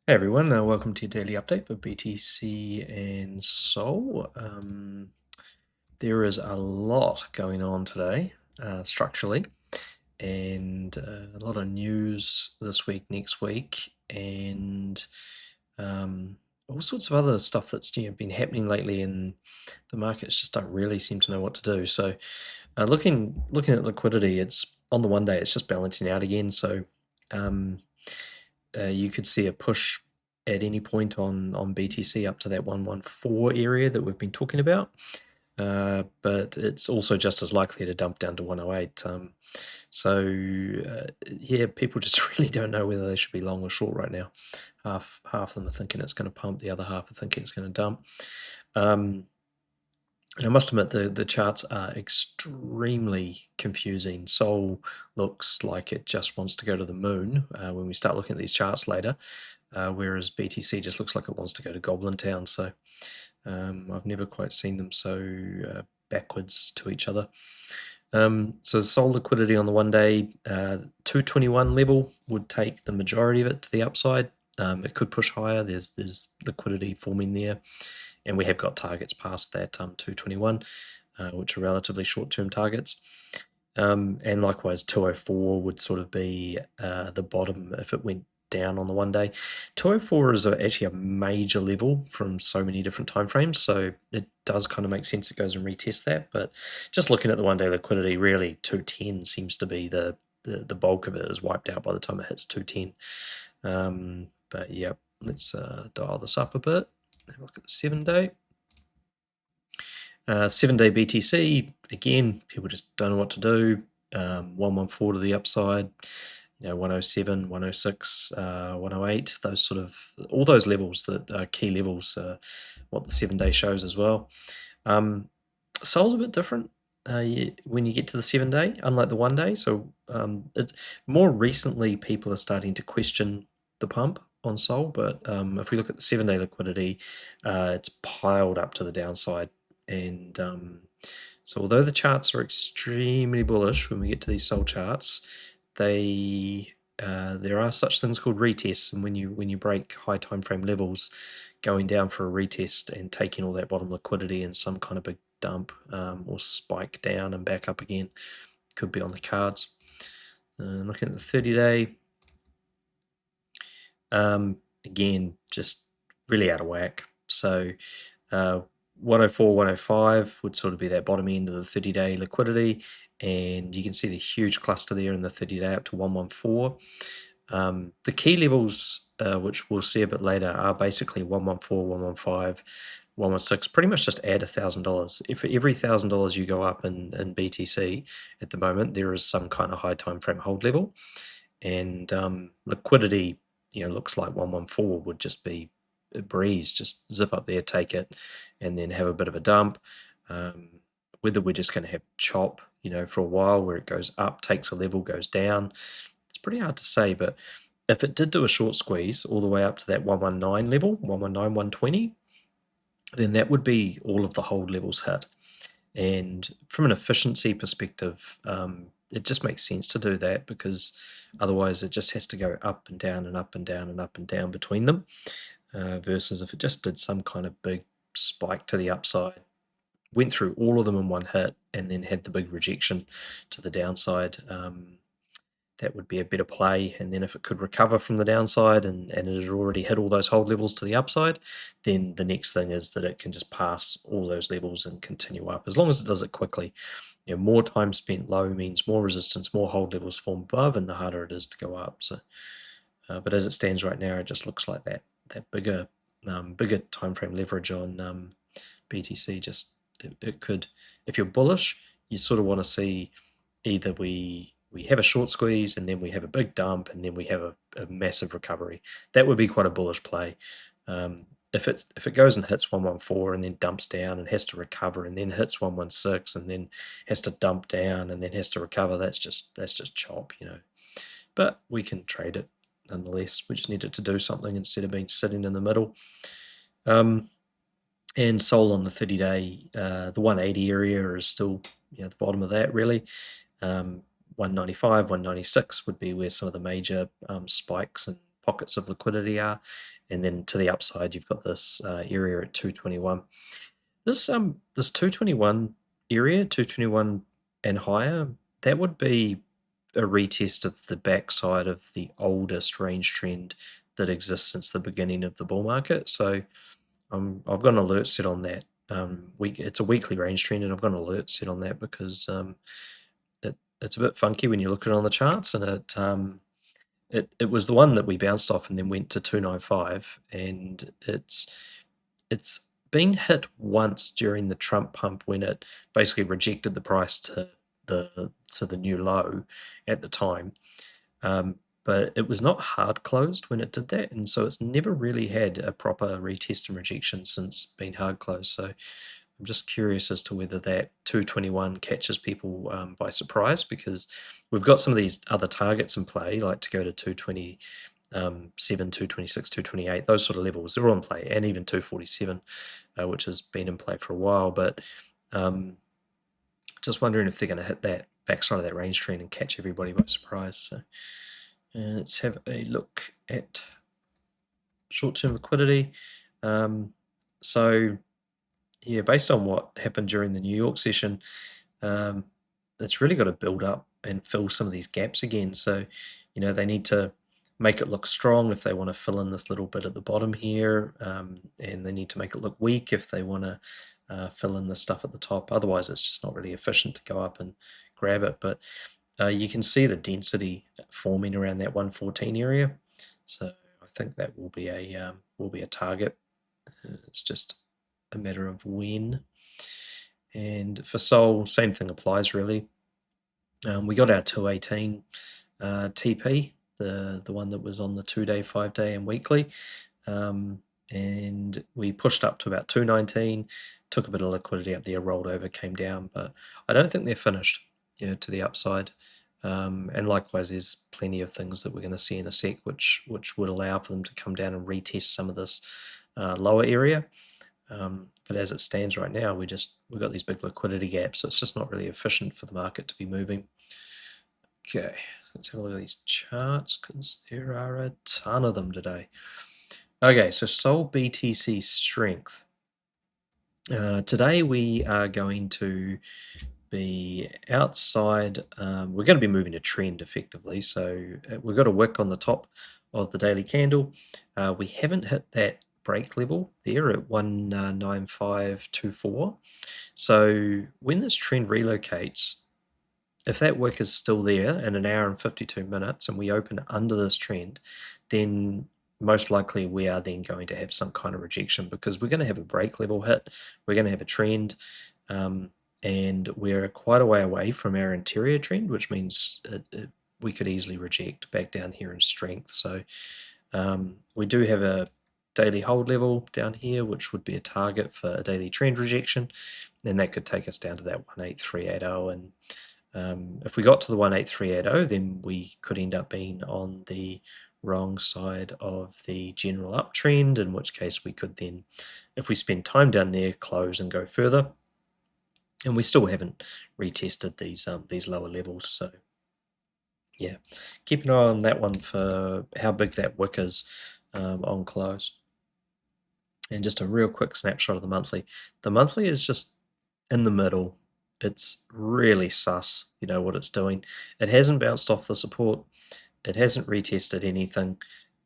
Hey everyone, welcome to your daily update for BTC and SOL. There is a lot going on today structurally, and a lot of news this week, next week, and all sorts of other stuff that's been happening lately, and the markets just don't really seem to know what to do. So, looking at liquidity, it's on the one day it's just balancing out again. So. Um, you could see a push at any point on BTC up to that 114 area that we've been talking about. But it's also just as likely to dump down to 108. Yeah, people just really don't know whether they should be long or short right now. Half of them are thinking it's going to pump, the other half are thinking it's going to dump. And I must admit, the charts are extremely confusing. Sol looks like it just wants to go to the moon when we start looking at these charts later, whereas BTC just looks like it wants to go to Goblin Town. So I've never quite seen them so backwards to each other. So the SOL liquidity on the 1 day, 221 level would take the majority of it to the upside. It could push higher. There's liquidity forming there. And we have got targets past that 221, which are relatively short-term targets. And likewise, 204 would sort of be the bottom if it went down on the 1 day. 204 is actually a major level from so many different timeframes, so it does kind of make sense it goes and retests that. But just looking at the 1 day liquidity, really 210 seems to be the bulk of it is wiped out by the time it hits 210. But yeah, let's dial this up a bit. Have a look at the 7 day. 7 day BTC, again, people just don't know what to do. 114 to the upside, 107, 106, 108, those sort of, all those levels that are key levels, what the 7 day shows as well. SOL's a bit different when you get to the 7 day, unlike the 1 day. So more recently, people are starting to question the pump on SOL, but if we look at the 7 day liquidity, it's piled up to the downside. And so although the charts are extremely bullish when we get to these SOL charts, there are such things called retests, and when you break high time frame levels, going down for a retest and taking all that bottom liquidity and some kind of big dump or spike down and back up again could be on the cards. Looking at the 30 day, again, just really out of whack. So 104, 105 would sort of be that bottom end of the 30 day liquidity, and you can see the huge cluster there in the 30 day up to 114. The key levels, which we'll see a bit later, are basically 114, 115, 116. Pretty much just add $1,000. If for every $1,000 you go up in BTC at the moment, there is some kind of high time frame hold level, and liquidity, looks like 114 would just be a breeze. Just zip up there, take it, and then have a bit of a dump. Whether we're just going to have chop, for a while where it goes up, takes a level, goes down, it's pretty hard to say. But if it did do a short squeeze all the way up to that 119 level, 119, 120, then that would be all of the hold levels hit. And from an efficiency perspective, it just makes sense to do that, because otherwise it just has to go up and down and up and down and up and down between them, versus if it just did some kind of big spike to the upside, went through all of them in one hit, and then had the big rejection to the downside, that would be a better play. And then if it could recover from the downside and it had already hit all those hold levels to the upside, then the next thing is that it can just pass all those levels and continue up, as long as it does it quickly. More time spent low means more resistance, more hold levels form above, and the harder it is to go up. So, but as it stands right now, it just looks like that bigger time frame leverage on BTC. Just it could, if you're bullish, you sort of want to see either we have a short squeeze and then we have a big dump and then we have a massive recovery. That would be quite a bullish play. If it goes and hits 114 and then dumps down and has to recover and then hits 116 and then has to dump down and then has to recover, that's just chop, But we can trade it nonetheless. We just need it to do something instead of being sitting in the middle. And SOL on the 30 day, the 180 area is still the bottom of that, really. 195, 196 would be where some of the major spikes and pockets of liquidity are, and then to the upside you've got this area at 221. This 221 area, 221 and higher, that would be a retest of the backside of the oldest range trend that exists since the beginning of the bull market. So I've got an alert set on that. It's a weekly range trend, and I've got an alert set on that because it's a bit funky when you look at it on the charts, and it was the one that we bounced off and then went to 295, and it's been hit once during the Trump pump when it basically rejected the price to the new low at the time. But it was not hard closed when it did that, and so it's never really had a proper retest and rejection since being hard closed. So I'm just curious as to whether that 221 catches people by surprise, because we've got some of these other targets in play, like to go to 227, 226, 228, those sort of levels. They're all in play, and even 247, which has been in play for a while. But just wondering if they're going to hit that backside of that range trend and catch everybody by surprise. So let's have a look at short-term liquidity. So yeah, based on what happened during the New York session, it's really got to build up and fill some of these gaps again. So, they need to make it look strong if they want to fill in this little bit at the bottom here, and they need to make it look weak if they want to fill in the stuff at the top. Otherwise, it's just not really efficient to go up and grab it. But you can see the density forming around that 114 area. So I think that will be a target. It's just a matter of when. And for SOL, same thing applies really. We got our 218 TP, the one that was on the 2-day, 5-day, and weekly, and we pushed up to about 219, took a bit of liquidity up there, rolled over, came down, but I don't think they're finished, to the upside. And likewise, there's plenty of things that we're going to see in a sec, which would allow for them to come down and retest some of this lower area. But as it stands right now, we've got these big liquidity gaps, so it's just not really efficient for the market to be moving. Okay, let's have a look at these charts, because there are a ton of them today. Okay, so SOLBTC Strength. Today we are going to be outside. We're going to be moving a trend effectively, so we've got a wick on the top of the daily candle. We haven't hit that break level there at 19524. So when this trend relocates, if that wick is still there in 1 hour and 52 minutes and we open under this trend, then most likely we are then going to have some kind of rejection, because we're going to have a break level hit, we're going to have a trend, and we're quite a way away from our interior trend, which means we could easily reject back down here in strength. So we do have a daily hold level down here, which would be a target for a daily trend rejection, and that could take us down to that 18380. And if we got to the 18380, then we could end up being on the wrong side of the general uptrend, in which case we could then, if we spend time down there, close and go further. And we still haven't retested these lower levels, so yeah, keep an eye on that one for how big that wick is on close. And just a real quick snapshot of the monthly. The monthly is just in the middle. It's really sus, what it's doing. It hasn't bounced off the support, it hasn't retested anything,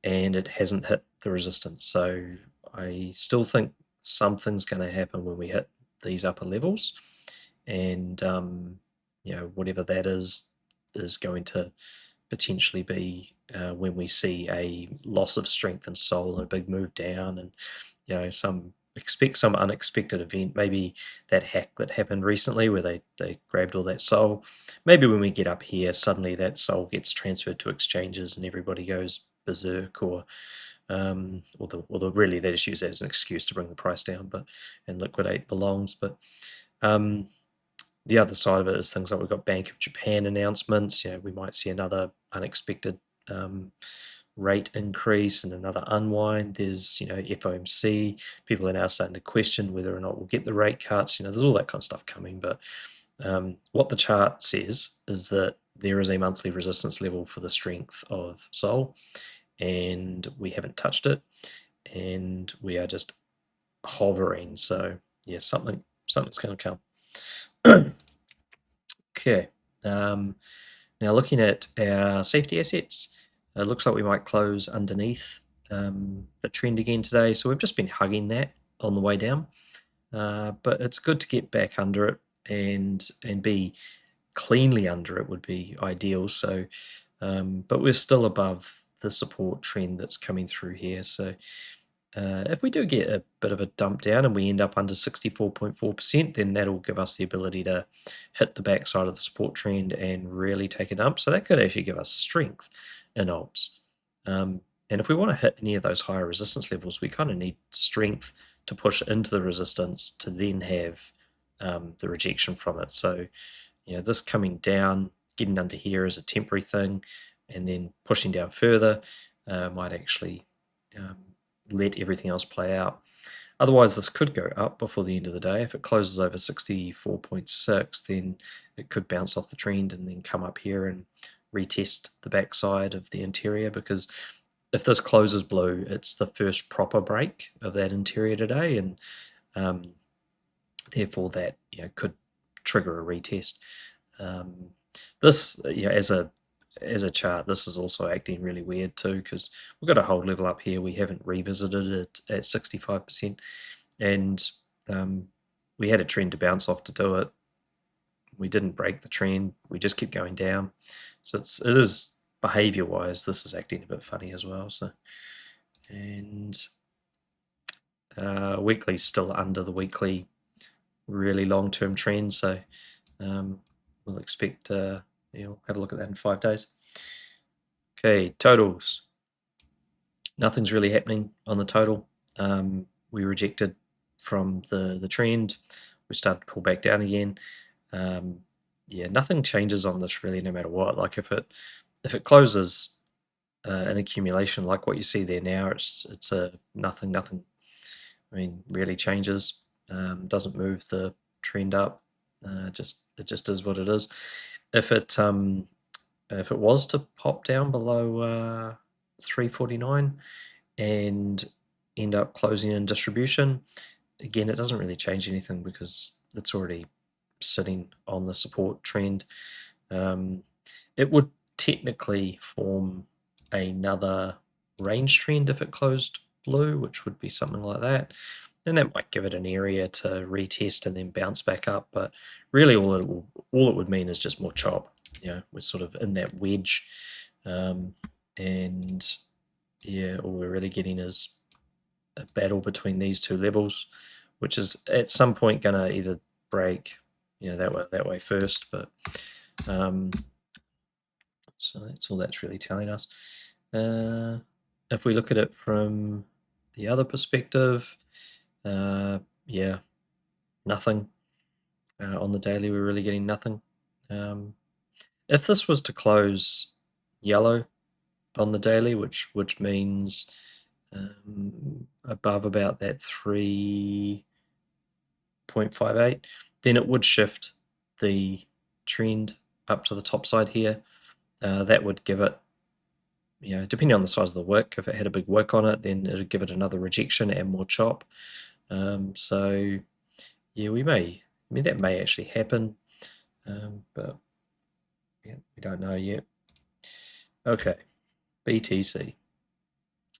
and it hasn't hit the resistance. So I still think something's going to happen when we hit these upper levels, and whatever that is going to potentially be when we see a loss of strength in SOL and a big move down, and expect some unexpected event, maybe that hack that happened recently where they grabbed all that SOL. Maybe when we get up here, suddenly that SOL gets transferred to exchanges and everybody goes berserk, or really they just use that as an excuse to bring the price down and liquidate the longs. But the other side of it is things like we've got Bank of Japan announcements. We might see another unexpected rate increase and another unwind. There's FOMC. People are now starting to question whether or not we'll get the rate cuts. There's all that kind of stuff coming. But what the chart says is that there is a monthly resistance level for the strength of SOL, and we haven't touched it, and we are just hovering. So yeah, something's going to come. Okay. Now looking at our safety assets, it looks like we might close underneath the trend again today. So we've just been hugging that on the way down, but it's good to get back under it and be cleanly under it would be ideal. So, but we're still above the support trend that's coming through here. So if we do get a bit of a dump down and we end up under 64.4%, then that'll give us the ability to hit the backside of the support trend and really take a dump. So that could actually give us strength in alts. And if we want to hit any of those higher resistance levels, we kind of need strength to push into the resistance to then have the rejection from it. So, you know, this coming down, getting under here is a temporary thing, and then pushing down further might actually let everything else play out. Otherwise, this could go up before the end of the day. If it closes over 64.6, then it could bounce off the trend and then come up here and retest the backside of the interior, because if this closes blue, it's the first proper break of that interior today, and therefore that, you know, could trigger a retest. This, you know, as a chart, this is also acting really weird too, because we've got a hold level up here. We haven't revisited it at 65%, and we had a trend to bounce off to do it. We didn't break the trend. We just kept going down. So it is behavior-wise, this is acting a bit funny as well. So, and weekly's still under the weekly really long-term trend. So we'll expect have a look at that in 5 days. Okay, totals. Nothing's really happening on the total. We rejected from the trend. We started to pull back down again. Yeah, nothing changes on this really, no matter what. Like if it closes an accumulation like what you see there now, it's a nothing. I mean, really changes. Doesn't move the trend up. It just is what it is. If it was to pop down below 349 and end up closing in distribution, again, it doesn't really change anything because it's already sitting on the support trend. It would technically form another range trend if it closed blue, which would be something like that. And that might give it an area to retest and then bounce back up. But really, all it would mean is just more chop. You know, we're sort of in that wedge, and yeah, all we're really getting is a battle between these two levels, which is at some point going to either break, you know, that way first. But so that's all that's really telling us. If we look at it from the other perspective, yeah, nothing. On the daily, we're really getting nothing. If this was to close yellow on the daily, which means above about that 3.58, then it would shift the trend up to the top side here. That would give it, you know, depending on the size of the wick, if it had a big wick on it, then it would give it another rejection and more chop. So yeah, that may actually happen, but yeah, we don't know yet. Okay, BTC.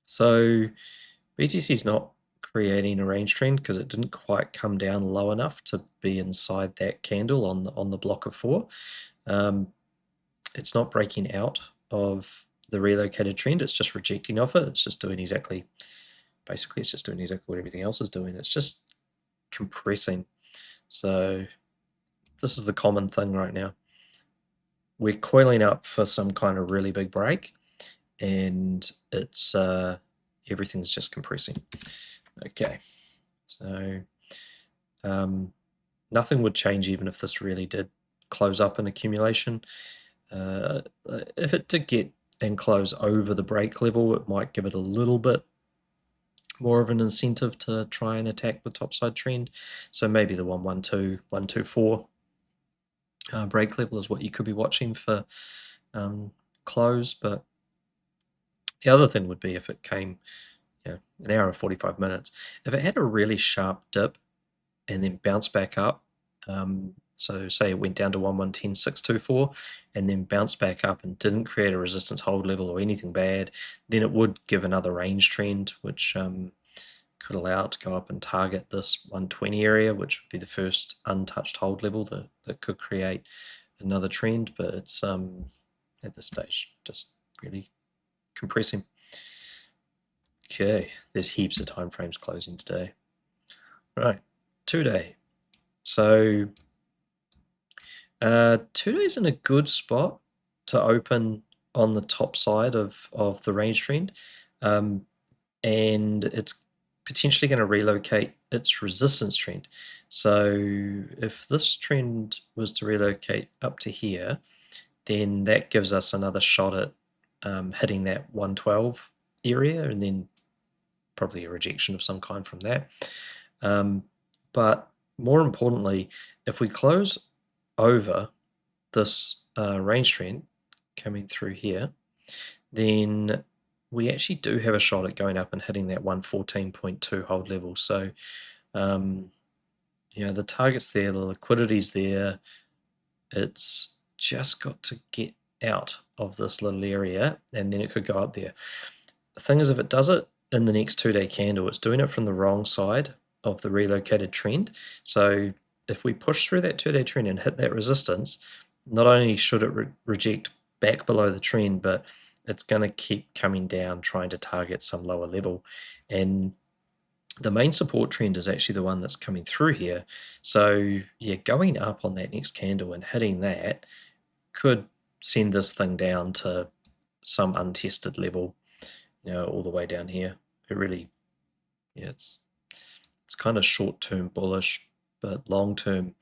So BTC is not creating a range trend because it didn't quite come down low enough to be inside that candle on the block of 4. It's not breaking out of the relocated trend. It's just rejecting off it. It's just doing basically it's just doing exactly what everything else is doing. It's just compressing. So this is the common thing right now. We're coiling up for some kind of really big break, and it's everything's just compressing. Okay, so nothing would change even if this really did close up an accumulation. If it did get and close over the break level, it might give it a little bit more of an incentive to try and attack the topside trend. So maybe the 112, 124 break level is what you could be watching for close, but The other thing would be if it came, an hour and 45 minutes, if it had a really sharp dip and then bounced back up, so say it went down to 111.624 and then bounced back up and didn't create a resistance hold level or anything bad, then it would give another range trend, which could allow it to go up and target this 120 area, which would be the first untouched hold level that could create another trend. But it's at this stage just really compressing. Okay, there's heaps of time frames closing today. Right, 2-day. So 2-day's in a good spot to open on the top side of the range trend, and it's potentially going to relocate its resistance trend. So if this trend was to relocate up to here, then that gives us another shot at hitting that 112 area, and then probably a rejection of some kind from that. But more importantly, if we close over this range trend coming through here, then we actually do have a shot at going up and hitting that 114.2 hold level. So, the target's there, the liquidity's there. It's just got to get out of this little area, and then it could go up there. The thing is, if it does it in the next 2-day candle, it's doing it from the wrong side of the relocated trend. So if we push through that 2-day trend and hit that resistance, not only should it reject back below the trend, but it's going to keep coming down, trying to target some lower level. And the main support trend is actually the one that's coming through here. So yeah, going up on that next candle and hitting that could send this thing down to some untested level, all the way down here. It really, it's kind of short-term bullish, but long-term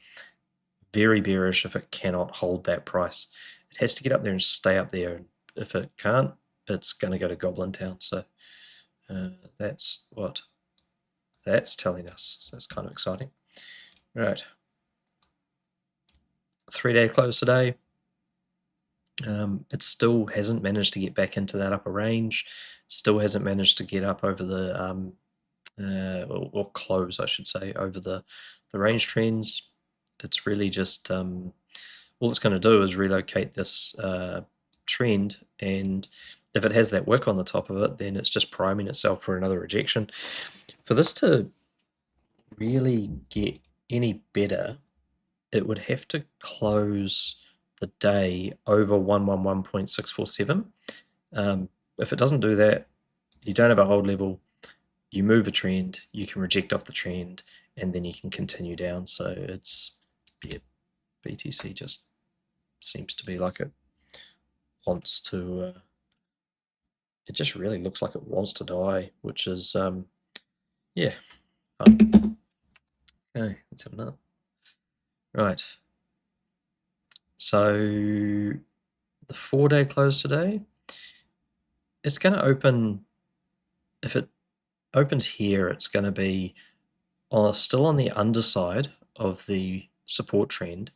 very bearish if it cannot hold that price. It has to get up there and stay up there. If it can't, it's going to go to Goblin Town. So that's what that's telling us. So that's kind of exciting. Right. 3-day close today. It still hasn't managed to get back into that upper range. Still hasn't managed to get up over the or close, I should say, over the range trends. It's really just all it's going to do is relocate this trend, and if it has that wick on the top of it, then it's just priming itself for another rejection. For this to really get any better, it would have to close the day over 111.647. If it doesn't do that, you don't have a hold level, you move a trend, you can reject off the trend, and then you can continue down. So it's, BTC just seems to be like it wants to, it just really looks like it wants to die, which is, yeah, fun. Okay, let's have another. Right. So the 4-day close today, it's going to open, if it opens here, it's going to be still on the underside of the support trend,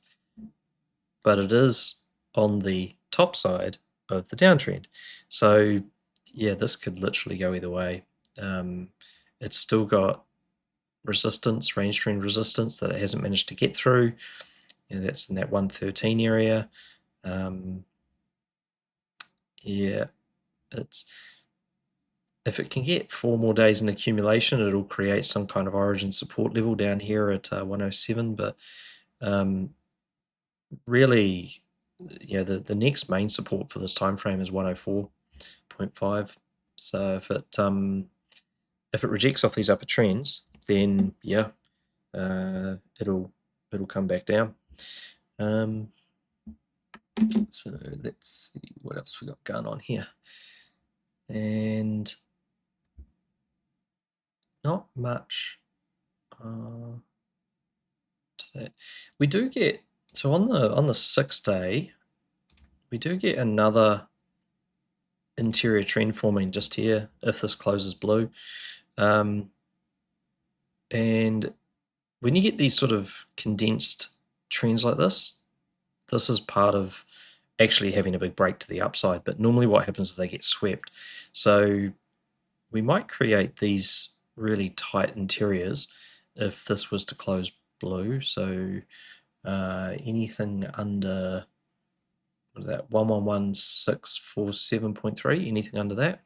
but it is on the top side of the downtrend. So yeah, this could literally go either way. It's still got resistance, range trend resistance that it hasn't managed to get through. That's in that 113 area. Yeah, if it can get 4 more days in accumulation, it'll create some kind of origin support level down here at 107. But really, the next main support for this time frame is 104.5. So if it rejects off these upper trends, then yeah, it'll come back down. So let's see what else we got going on here. And not much to that. We do get, so on the 6th day, we do get another interior trend forming just here if this closes blue. And when you get these sort of condensed trends like this is part of actually having a big break to the upside, but normally what happens is they get swept. So we might create these really tight interiors if this was to close blue. So anything under, what is that, 111647.3, anything under that,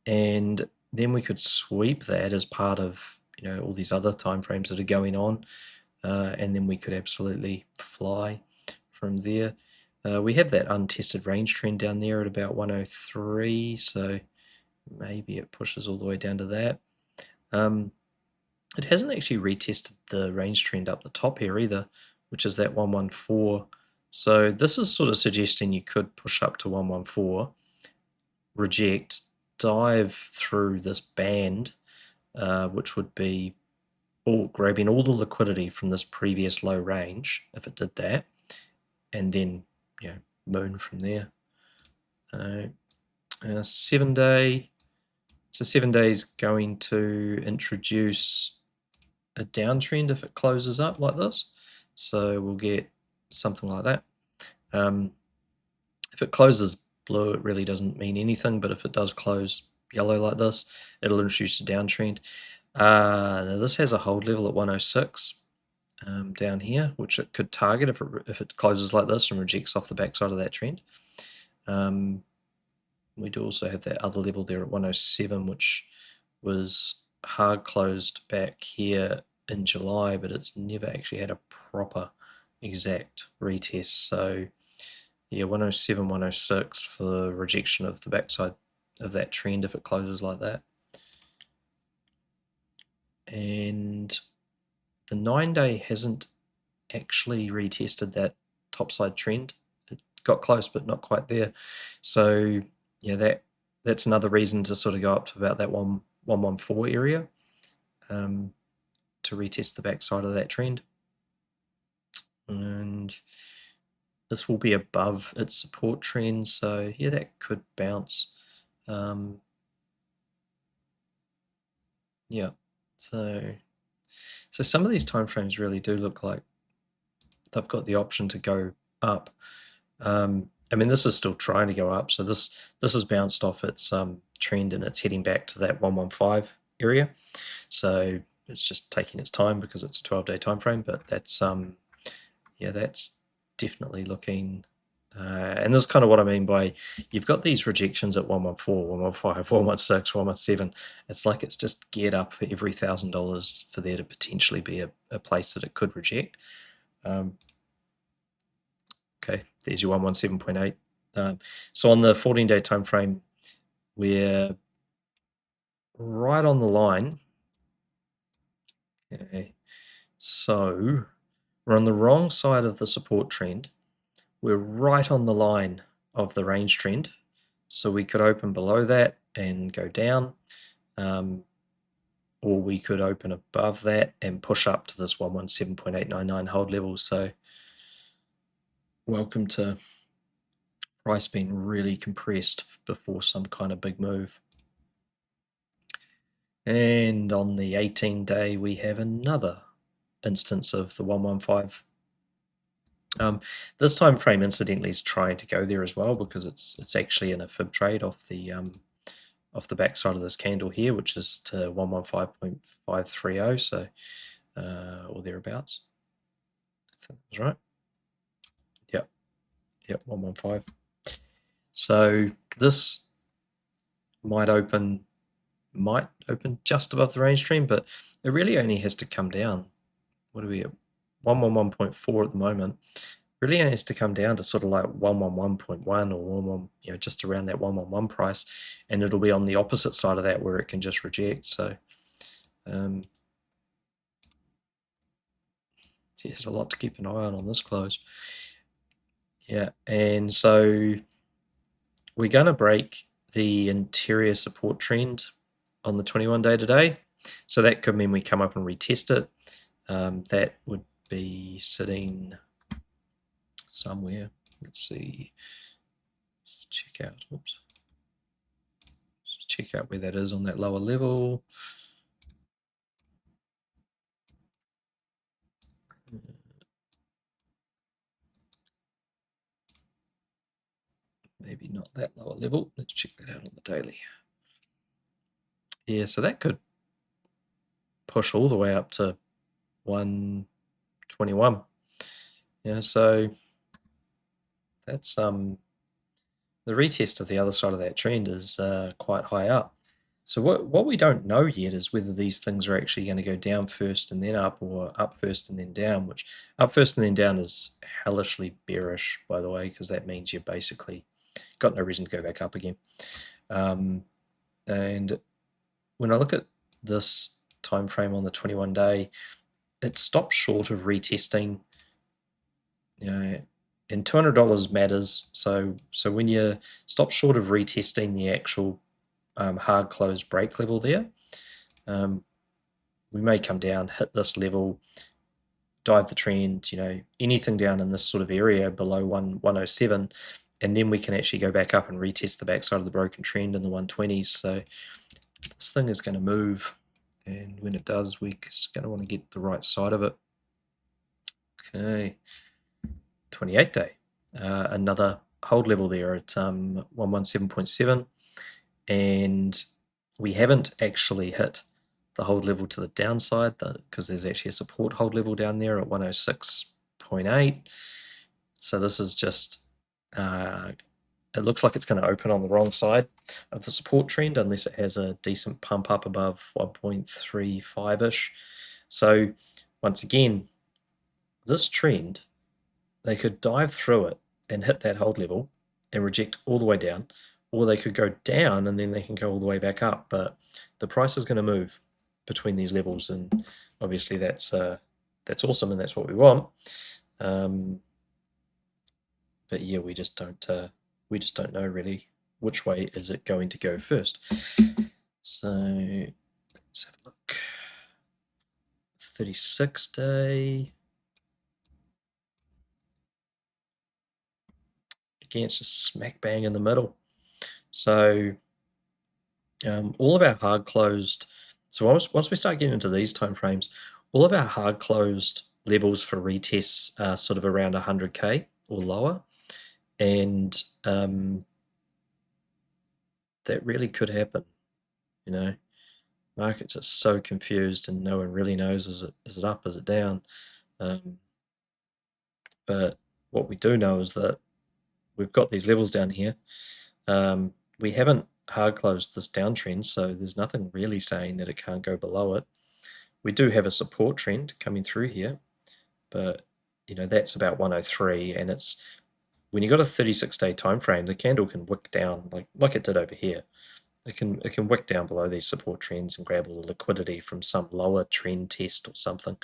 and then we could sweep that as part of all these other timeframes that are going on, and then we could absolutely fly from there. We have that untested range trend down there at about 103, so maybe it pushes all the way down to that. It hasn't actually retested the range trend up the top here either, which is that 114. So this is sort of suggesting you could push up to 114, reject, dive through this band, which would be grabbing all the liquidity from this previous low range if it did that, and then moon from there. 7 day. So 7 days going to introduce a downtrend if it closes up like this. So we'll get something like that. If it closes blue, it really doesn't mean anything, but if it does close yellow like this, it'll introduce a downtrend. Now this has a hold level at 106 down here, which it could target if it closes like this and rejects off the backside of that trend. We do also have that other level there at 107, which was hard closed back here in July, but it's never actually had a proper exact retest. So yeah, 107, 106 for rejection of the backside of that trend if it closes like that. And the 9 day hasn't actually retested that topside trend. It got close, but not quite there. So yeah, that's another reason to sort of go up to about that 114 area to retest the backside of that trend. And this will be above its support trend, so yeah, that could bounce. Yeah, so some of these timeframes really do look like they've got the option to go up. I mean, this is still trying to go up, so this has bounced off its trend and it's heading back to that 115 area. So it's just taking its time because it's a 12-day time frame, but that's yeah, that's definitely looking. And this is kind of what I mean by you've got these rejections at 114, 115, 116, 117. It's like it's just geared up for every $1,000 for there to potentially be a place that it could reject. Okay, there's your 117.8. So on the 14-day time frame, we're right on the line. Okay, so we're on the wrong side of the support trend. We're right on the line of the range trend. So we could open below that and go down, or we could open above that and push up to this 117.899 hold level. So welcome to price being really compressed before some kind of big move. And on the 18-day, we have another instance of the 115. This time frame, incidentally, is trying to go there as well because it's actually in a fib trade off the backside of this candle here, which is to 115.530, so or thereabouts. I think that's right. Yep, 115. So this might open just above the range trend, but it really only has to come down. What are we at? 111.4 at the moment. Really only has to come down to sort of like 111.1 or 11, just around that 111 price, and it'll be on the opposite side of that where it can just reject. So there's a lot to keep an eye on this close. Yeah, and so we're going to break the interior support trend on the 21-day today. So that could mean we come up and retest it. That would be sitting somewhere. Let's see. Let's check out. Oops. Let's check out where that is on that lower level. maybe not that lower level. Let's check that out on the daily. Yeah, so that could push all the way up to 121. Yeah, so that's the retest of the other side of that trend is quite high up. So what we don't know yet is whether these things are actually going to go down first and then up, or up first and then down, which up first and then down is hellishly bearish, by the way, because that means you've basically got no reason to go back up again. And when I look at this time frame on the 21-day, it stops short of retesting, and $200 matters. So when you stop short of retesting the actual hard close break level there, we may come down, hit this level, dive the trend, anything down in this sort of area below 107, and then we can actually go back up and retest the backside of the broken trend in the 120s. So this thing is going to move, and when it does, we're just going to want to get the right side of it. Okay, 28-day, another hold level there at 117.7, and we haven't actually hit the hold level to the downside because there's actually a support hold level down there at 106.8. So this is just it looks like it's going to open on the wrong side of the support trend unless it has a decent pump up above 1.35-ish. So once again, this trend, they could dive through it and hit that hold level and reject all the way down, or they could go down and then they can go all the way back up. But the price is going to move between these levels, and obviously that's awesome, and that's what we want. But yeah, we just don't know really which way is it going to go first. So let's have a look. 36-day. Again, it's just smack bang in the middle. So all of our hard closed, so once we start getting into these time frames, all of our hard closed levels for retests are sort of around 100K or lower, and that really could happen. Markets are so confused and no one really knows, is it up, is it down? But what we do know is that we've got these levels down here. We haven't hard closed this downtrend, so there's nothing really saying that it can't go below it. We do have a support trend coming through here, but that's about 103, and it's when you got a 36-day time frame, the candle can wick down like it did over here. It can wick down below these support trends and grab all the liquidity from some lower trend test or something.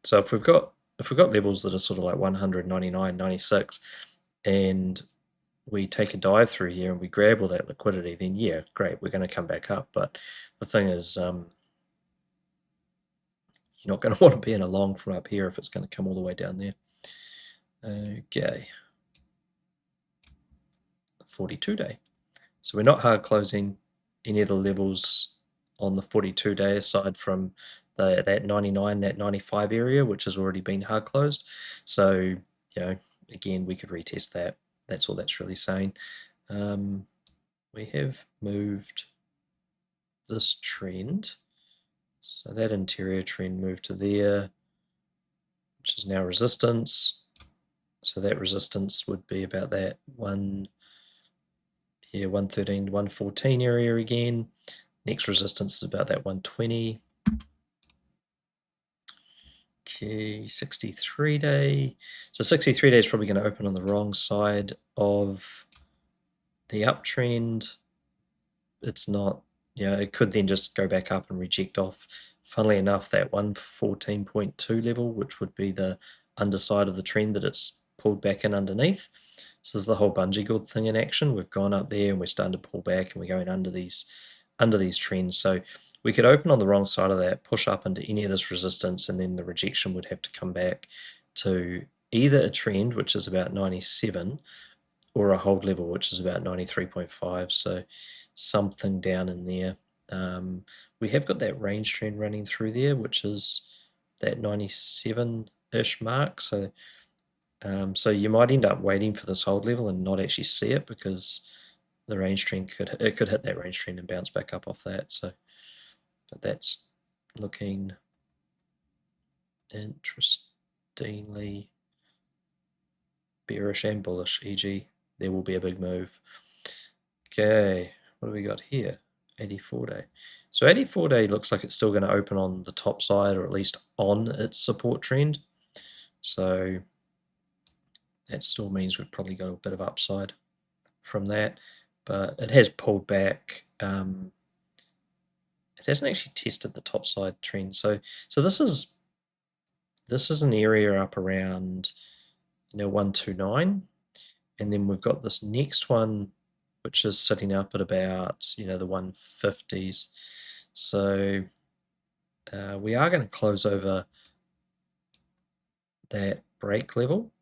So if we've got levels that are sort of like 100, 99, 96, and we take a dive through here and we grab all that liquidity, then yeah, great, we're going to come back up. But the thing is, you're not going to want to be in a long from up here if it's going to come all the way down there. Okay, 42-day. So we're not hard closing any of the levels on the 42-day aside from that 99, that 95 area, which has already been hard closed. So again, we could retest that. That's all that's really saying. We have moved this trend, so that interior trend moved to there, which is now resistance. So that resistance would be about that 113 to 114 area again. Next resistance is about that 120. Okay, 63-day. So 63-day is probably going to open on the wrong side of the uptrend. It's not, it could then just go back up and reject off, funnily enough, that 114.2 level, which would be the underside of the trend that it's pulled back in underneath. So this is the whole bungee cord thing in action. We've gone up there and we're starting to pull back and we're going under these trends. So we could open on the wrong side of that, push up into any of this resistance, and then the rejection would have to come back to either a trend, which is about 97, or a hold level, which is about 93.5. So something down in there. We have got that range trend running through there, which is that 97-ish mark. So So you might end up waiting for this hold level and not actually see it, because the range trend could hit that range trend and bounce back up off that. So, but that's looking interestingly bearish and bullish, e.g. there will be a big move. Okay, what do we got here? 84-day. So 84-day looks like it's still going to open on the top side, or at least on its support trend. So that still means we've probably got a bit of upside from that, but it has pulled back. It hasn't actually tested the top side trend. So this is an area up around 129, and then we've got this next one which is sitting up at about the 150s. So we are going to close over that break level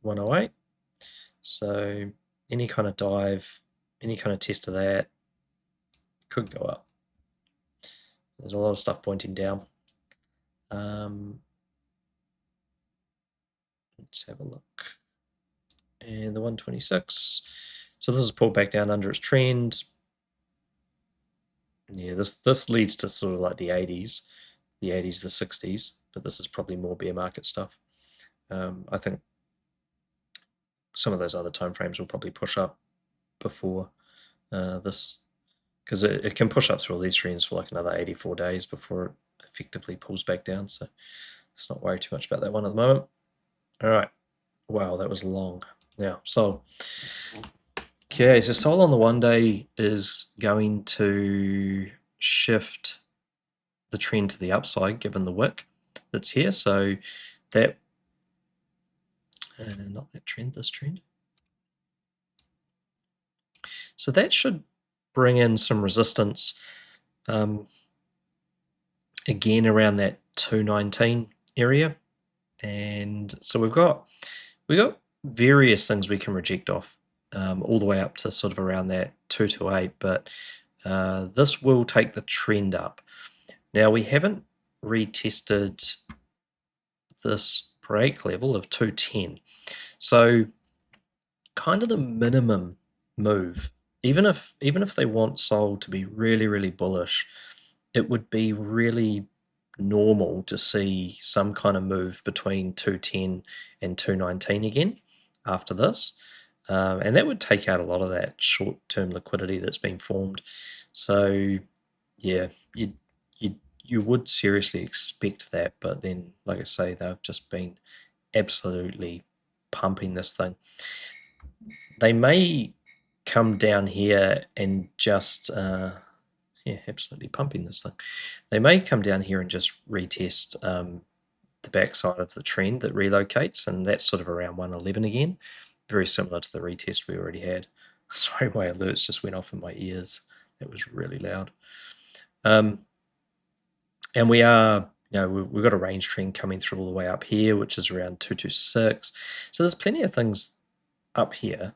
108. So any kind of dive, any kind of test of that could go up. There's a lot of stuff pointing down. Let's have a look. And the 126. So this is pulled back down under its trend. Yeah, this leads to sort of like the 80s, the 60s, but this is probably more bear market stuff. I think some of those other time frames will probably push up before this, because it can push up through all these trends for like another 84 days before it effectively pulls back down. So let's not worry too much about that one at the moment. All right. Wow, that was long. Now, SOL. Okay, so SOL on the 1 day is going to shift the trend to the upside given the wick that's here. So that, not that trend, this trend. So that should bring in some resistance again around that 219 area. And so we've got various things we can reject off, all the way up to sort of around that 228, but this will take the trend up. Now we haven't retested this break level of 210, so kind of the minimum move, even if they want SOL to be really, really bullish, it would be really normal to see some kind of move between 210 and 219 again after this, and that would take out a lot of that short-term liquidity that's been formed. So yeah, you would seriously expect that, but then, like I say, they've just been absolutely pumping this thing. They may come down here and just absolutely pumping this thing. They may come down here and just retest the backside of the trend that relocates, and that's sort of around 111 again, very similar to the retest we already had. Sorry, my alerts just went off in my ears. That was really loud. And we are, we've got a range trend coming through all the way up here, which is around 226. So there's plenty of things up here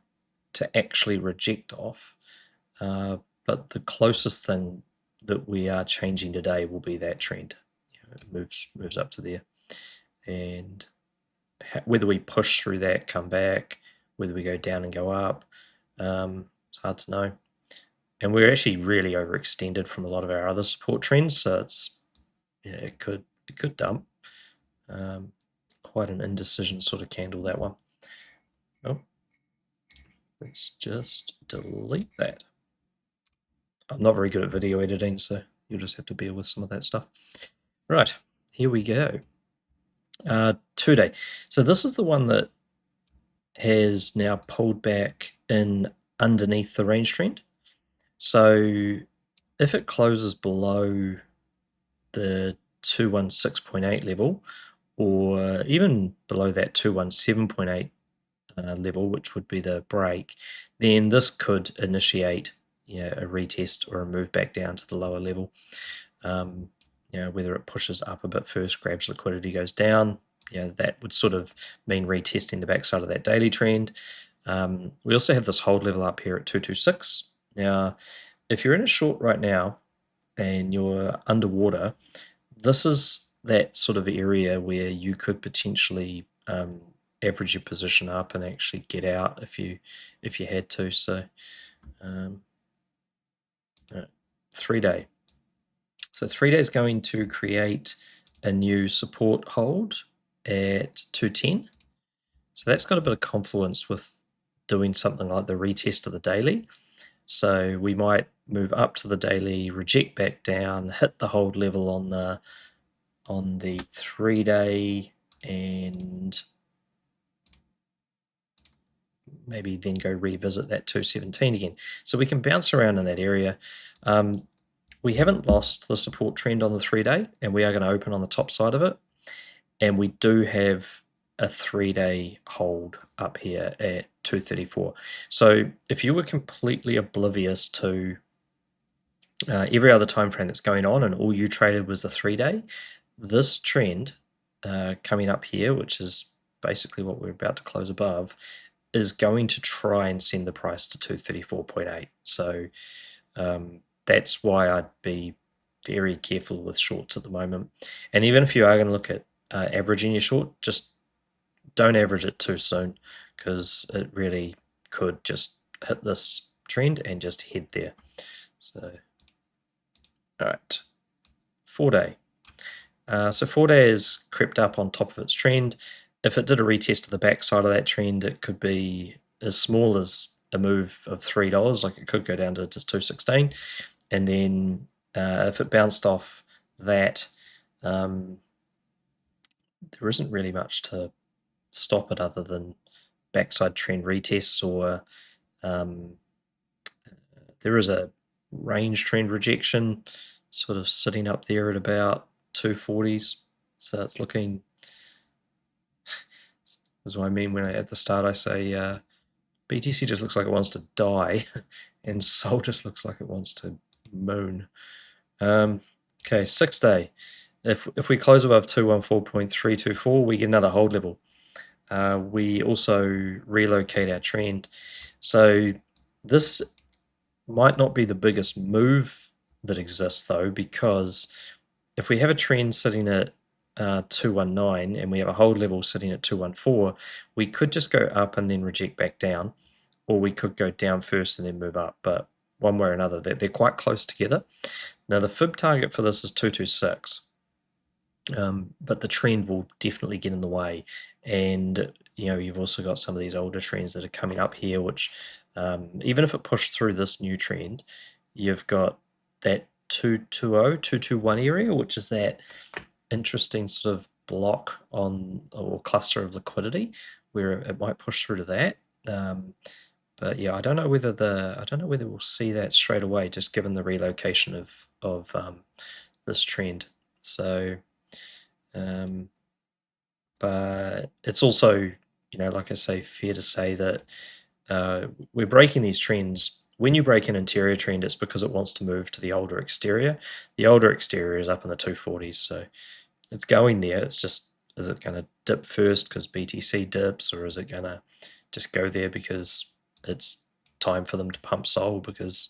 to actually reject off. But the closest thing that we are changing today will be that trend. It moves up to there. And whether we push through that, come back, whether we go down and go up, it's hard to know. And we're actually really overextended from a lot of our other support trends, so it could dump. Quite an indecision sort of candle, that one. Oh, let's just delete that. I'm not very good at video editing, so you'll just have to bear with some of that stuff. Right, here we go. 2 day. So this is the one that has now pulled back in underneath the range trend. So if it closes below the 216.8 level, or even below that 217.8 level, which would be the break, then this could initiate a retest or a move back down to the lower level. Whether it pushes up a bit first, grabs liquidity, goes down, that would sort of mean retesting the backside of that daily trend. We also have this hold level up here at 226. Now, if you're in a short right now and you're underwater, this is that sort of area where you could potentially average your position up and actually get out if you had to. So 3-day. So 3-day is going to create a new support hold at 210. So that's got a bit of confluence with doing something like the retest of the daily. So we might move up to the daily, reject back down, hit the hold level on the 3-day, and maybe then go revisit that 217 again. So we can bounce around in that area. We haven't lost the support trend on the 3-day, and we are going to open on the top side of it. And we do have a 3-day hold up here at 234. So if you were completely oblivious to every other time frame that's going on and all you traded was the 3-day, this trend coming up here, which is basically what we're about to close above, is going to try and send the price to 234.8. So that's why I'd be very careful with shorts at the moment. And even if you are going to look at averaging your short, just don't average it too soon, because it really could just hit this trend and just head there. So, all right, 4-day. So 4-day has crept up on top of its trend. If it did a retest of the backside of that trend, it could be as small as a move of $3, like it could go down to just 216. And then if it bounced off that, there isn't really much to stop it other than backside trend retests, or there is a range trend rejection sort of sitting up there at about 240s. So it's looking, that's what I mean when at the start I say BTC just looks like it wants to die and SOL just looks like it wants to moon. Okay, 6-day. If we close above 214.324, we get another hold level. We also relocate our trend. So this might not be the biggest move that exists though, because if we have a trend sitting at 219 and we have a hold level sitting at 214, we could just go up and then reject back down, or we could go down first and then move up. But one way or another, they're quite close together. Now the fib target for this is 226, but the trend will definitely get in the way. And you've also got some of these older trends that are coming up here, which even if it pushed through this new trend, you've got that 220, 221 area, which is that interesting sort of block on or cluster of liquidity where it might push through to that. But yeah, I don't know whether we'll see that straight away, just given the relocation of this trend. So, but it's also, like I say, fair to say that we're breaking these trends. When you break an interior trend, it's because it wants to move to the older exterior. The older exterior is up in the 240s, so it's going there. It's just, is it going to dip first because BTC dips, or is it going to just go there because it's time for them to pump SOL because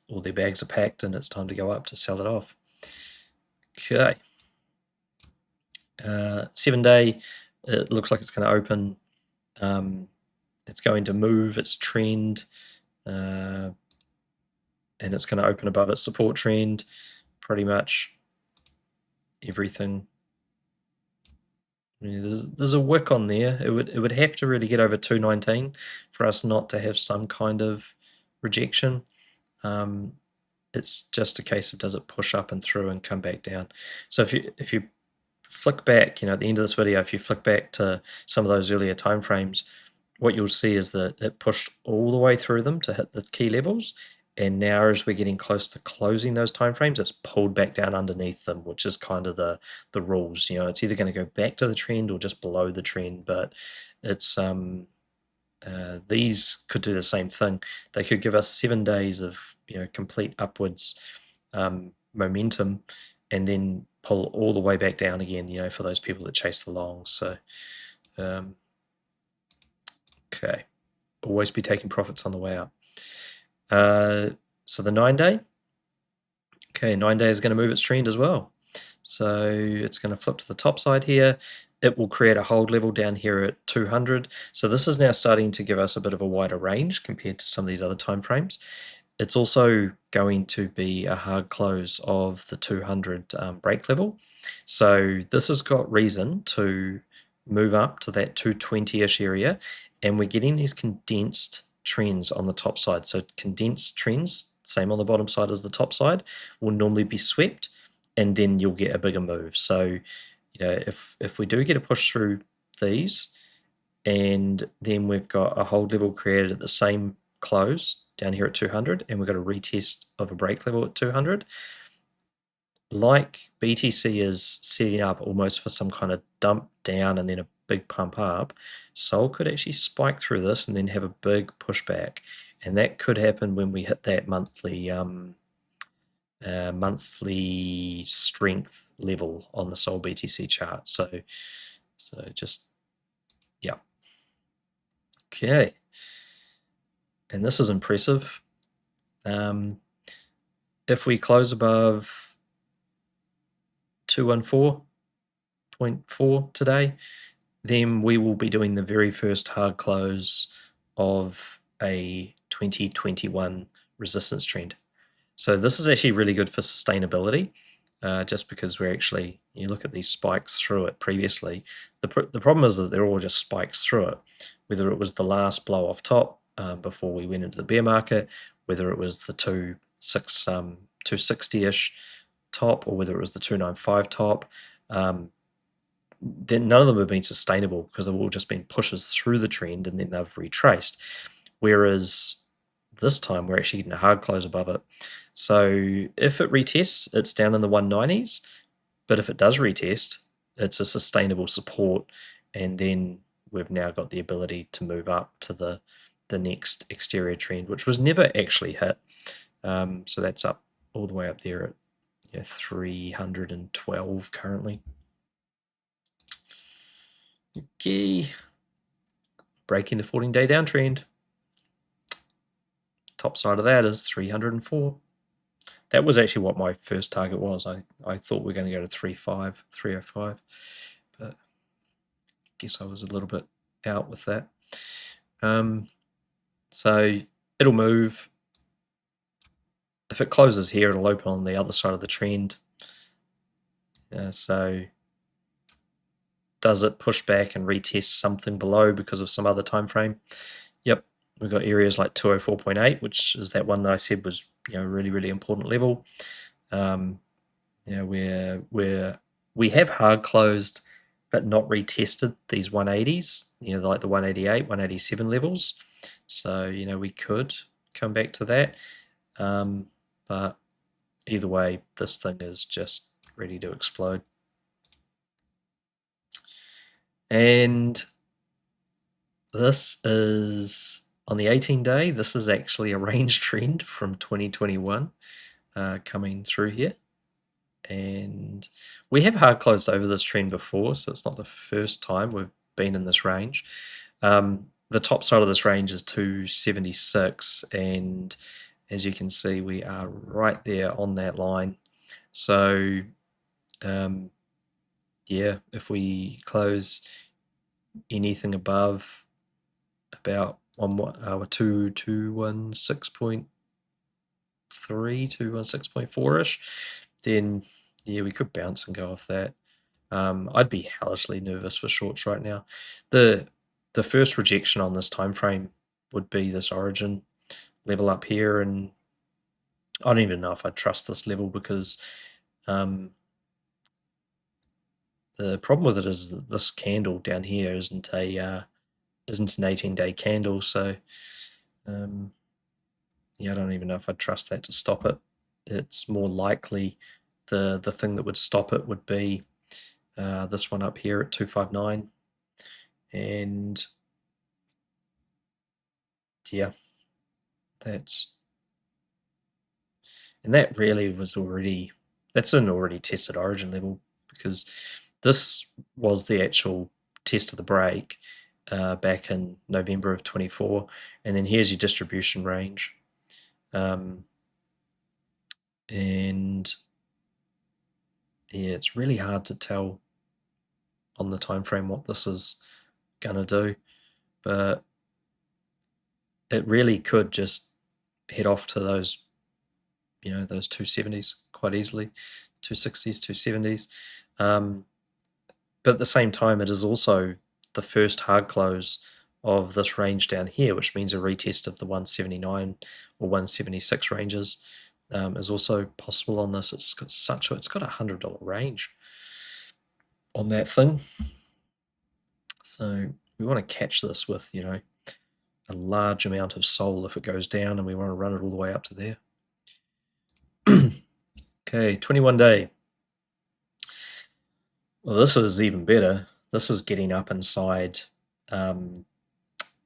all their bags are packed and it's time to go up to sell it off? Okay. 7-day, it looks like it's going to open. It's going to move its trend, and it's going to open above its support trend. Pretty much everything. There's a wick on there. It would have to really get over 219 for us not to have some kind of rejection. It's just a case of, does it push up and through and come back down? So if you flick back, at the end of this video, if you flick back to some of those earlier time frames, what you'll see is that it pushed all the way through them to hit the key levels, and now as we're getting close to closing those time frames, it's pulled back down underneath them, which is kind of the rules. It's either going to go back to the trend or just below the trend, but it's these could do the same thing. They could give us 7 days of complete upwards momentum, and then pull all the way back down again, for those people that chase the longs. So okay, always be taking profits on the way up. So the 9-day, okay, 9-day is going to move its trend as well. So it's going to flip to the top side here. it will create a hold level down here at 200. So this is now starting to give us a bit of a wider range compared to some of these other time frames. It's also going to be a hard close of the 200 break level. So this has got reason to move up to that 220-ish area, and we're getting these condensed trends on the top side. So condensed trends, same on the bottom side as the top side, will normally be swept, and then you'll get a bigger move. So if we do get a push through these, and then we've got a hold level created at the same close down here at 200, and we've got a retest of a break level at 200, like BTC is setting up almost for some kind of dump down and then a big pump up, SOL could actually spike through this and then have a big pushback, and that could happen when we hit that monthly strength level on the SOLBTC chart. So just, yeah. Okay. And this is impressive. If we close above 214.4 today, then we will be doing the very first hard close of a 2021 resistance trend. So this is actually really good for sustainability, just because we're actually, you look at these spikes through it previously. The problem is that they're all just spikes through it, whether it was the last blow off top before we went into the bear market, whether it was the 260-ish top, or whether it was the 295 top. Then none of them have been sustainable because they've all just been pushes through the trend and then they've retraced. Whereas this time we're actually getting a hard close above it. So if it retests, it's down in the 190s, but if it does retest, it's a sustainable support, and then we've now got the ability to move up to the next exterior trend, which was never actually hit. So that's up all the way up there at 312 currently. Okay, breaking the 14-day downtrend. Top side of that is 304. That was actually what my first target was. I thought we were going to go to 305, but I guess I was a little bit out with that. So it'll move. If it closes here, it'll open on the other side of the trend. So does it push back and retest something below because of some other time frame? Yep, we've got areas like 204.8, which is that one that I said was really, really important level. Where we have hard closed but not retested these 180s, like the 188, 187 levels. So we could come back to that, but either way, this thing is just ready to explode. And this is on the 18-day. This is actually a range trend from 2021 coming through here. And we have hard closed over this trend before, so it's not the first time we've been in this range. The top side of this range is 276, and as you can see, we are right there on that line. So yeah, if we close anything above about 216.3, 216.4-ish, then yeah, we could bounce and go off that. I'd be hellishly nervous for shorts right now. The first rejection on this time frame would be this origin level up here, and I don't even know if I trust this level, because the problem with it is that this candle down here isn't an 18-day candle, so yeah, I don't even know if I'd trust that to stop it. It's more likely the thing that would stop it would be this one up here at 259, and yeah, that really was that's an already tested origin level, because this was the actual test of the break back in November of 24, and then here's your distribution range, and yeah, it's really hard to tell on the time frame what this is gonna do, but it really could just head off to those, you know, those 270s quite easily, 260s, 270s. But at the same time, it is also the first hard close of this range down here, which means a retest of the 179 or 176 ranges is also possible on this. It's got a $100 range on that thing. So we want to catch this with, you know, a large amount of SOL if it goes down, and we want to run it all the way up to there. Okay, 21 day. Well, this is even better. This is getting up inside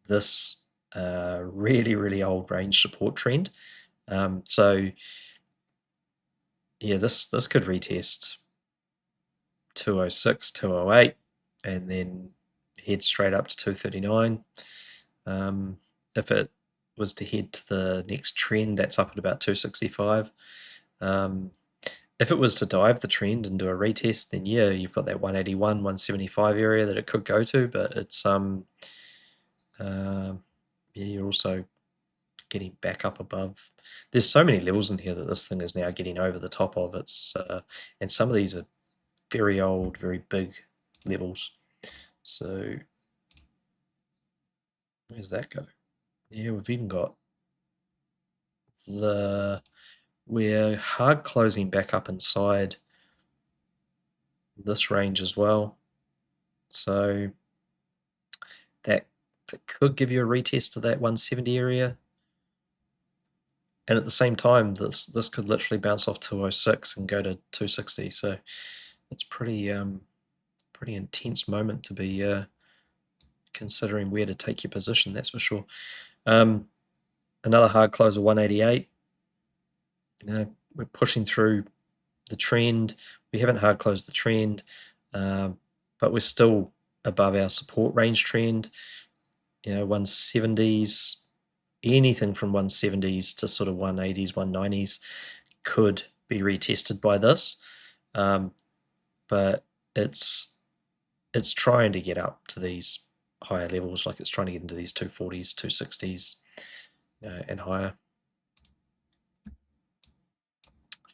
this really, really old range support trend. So yeah, this could retest 206, 208, and then head straight up to 239. If it was to head to the next trend, that's up at about 265. If it was to dive the trend and do a retest, then yeah, you've got that 181, 175 area that it could go to, but it's yeah, you're also getting back up above. There's so many levels in here that this thing is now getting over the top of. It's and some of these are very old, very big levels. So where's that go? Yeah, we've even got we're hard closing back up inside this range as well. So that could give you a retest to that 170 area. And at the same time, this could literally bounce off 206 and go to 260. So it's pretty intense moment to be considering where to take your position. That's for sure. Another hard close of 188. You know, we're pushing through the trend. We haven't hard closed the trend, but we're still above our support range trend. You know, 170s, anything from 170s to sort of 180s, 190s could be retested by this, but it's trying to get up to these higher levels, like it's trying to get into these 240s, 260s, and higher.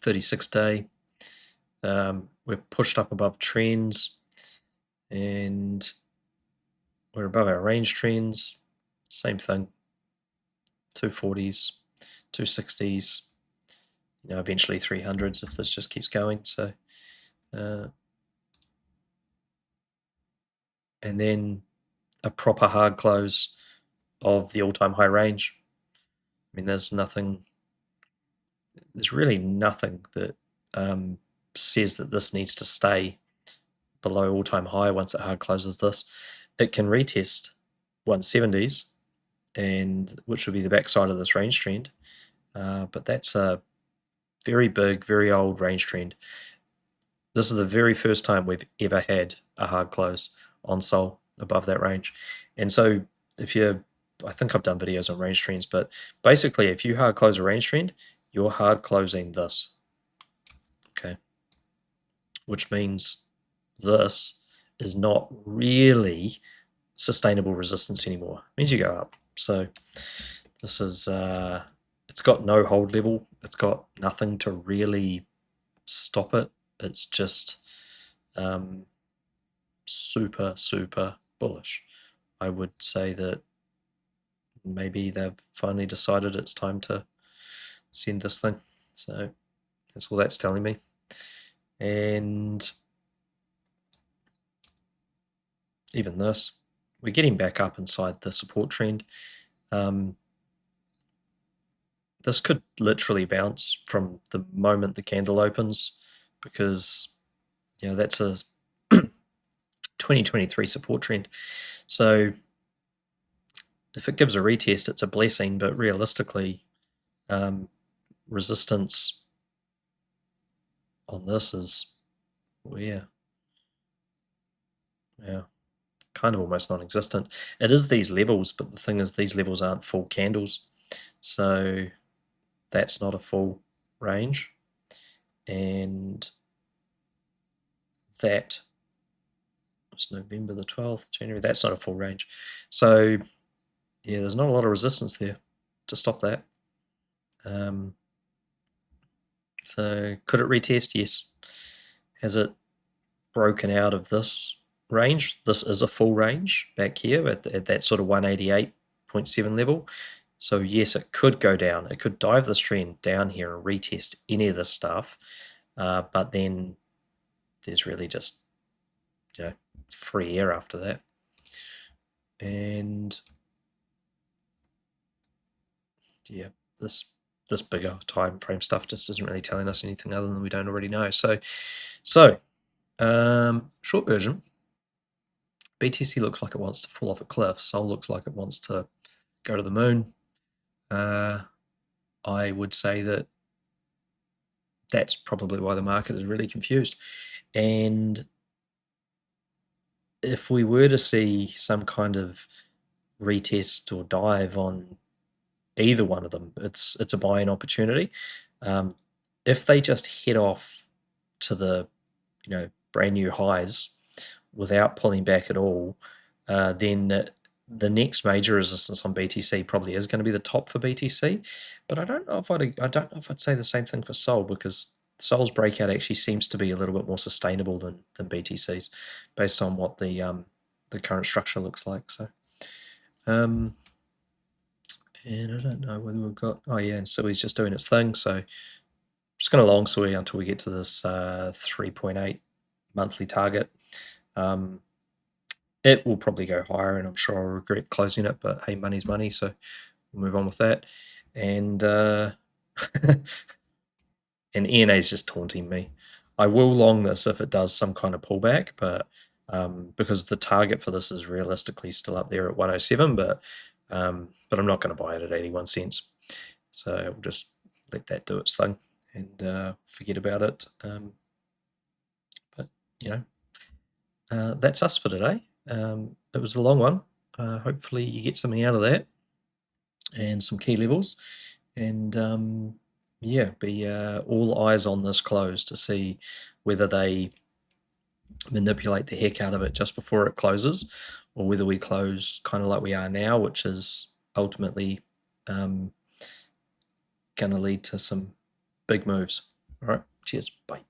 36 day, we're pushed up above trends, and we're above our range trends. Same thing, 240s, 260s, you know, eventually 300s if this just keeps going. So and then a proper hard close of the all-time high range. I mean, there's really nothing that says that this needs to stay below all-time high once it hard closes this. It can retest 170s, and which would be the backside of this range trend, but that's a very big, very old range trend. This is the very first time we've ever had a hard close on SOL above that range. And so I think I've done videos on range trends, but basically if you hard close a range trend, you're hard closing this, okay? Which means this is not really sustainable resistance anymore. It means you go up. So this is, it's got no hold level. It's got nothing to really stop it. It's just super, super bullish. I would say that maybe they've finally decided it's time to send this thing. So that's all that's telling me. And even this, we're getting back up inside the support trend. This could literally bounce from the moment the candle opens, because you know that's a 2023 support trend. So if it gives a retest, it's a blessing, but realistically, resistance on this is, well, yeah, kind of almost non-existent. It is these levels, but the thing is these levels aren't full candles, so that's not a full range, and that It's November the 12th, January. That's not a full range. So yeah, there's not a lot of resistance there to stop that. So could it retest? Yes. Has it broken out of this range? This is a full range back here at that sort of 188.7 level. So yes, it could go down. It could dive this trend down here and retest any of this stuff. But then there's really just, free air after that. And yeah, this bigger time frame stuff just isn't really telling us anything other than we don't already know. So short version, BTC looks like it wants to fall off a cliff. SOL looks like it wants to go to the moon. I would say that that's probably why the market is really confused. And if we were to see some kind of retest or dive on either one of them, it's a buying opportunity. If they just head off to the brand new highs without pulling back at all, then the next major resistance on BTC probably is going to be the top for BTC. But I don't know if I'd say the same thing for SOL, because SOL's breakout actually seems to be a little bit more sustainable than BTC's, based on what the current structure looks like. So, and I don't know whether we've got. Oh yeah, and Sui's just doing its thing. So I'm just going to long Sui until we get to this 3.8 monthly target. It will probably go higher, and I'm sure I'll regret closing it, but hey, money's money, so we'll move on with that. And and ENA is just taunting me. I will long this if it does some kind of pullback, but because the target for this is realistically still up there at 107, but I'm not going to buy it at 81 cents. So we'll just let that do its thing and forget about it. But that's us for today. It was a long one. Hopefully you get something out of that and some key levels. And yeah, be all eyes on this close to see whether they manipulate the heck out of it just before it closes, or whether we close kind of like we are now, which is ultimately going to lead to some big moves. All right, cheers, bye.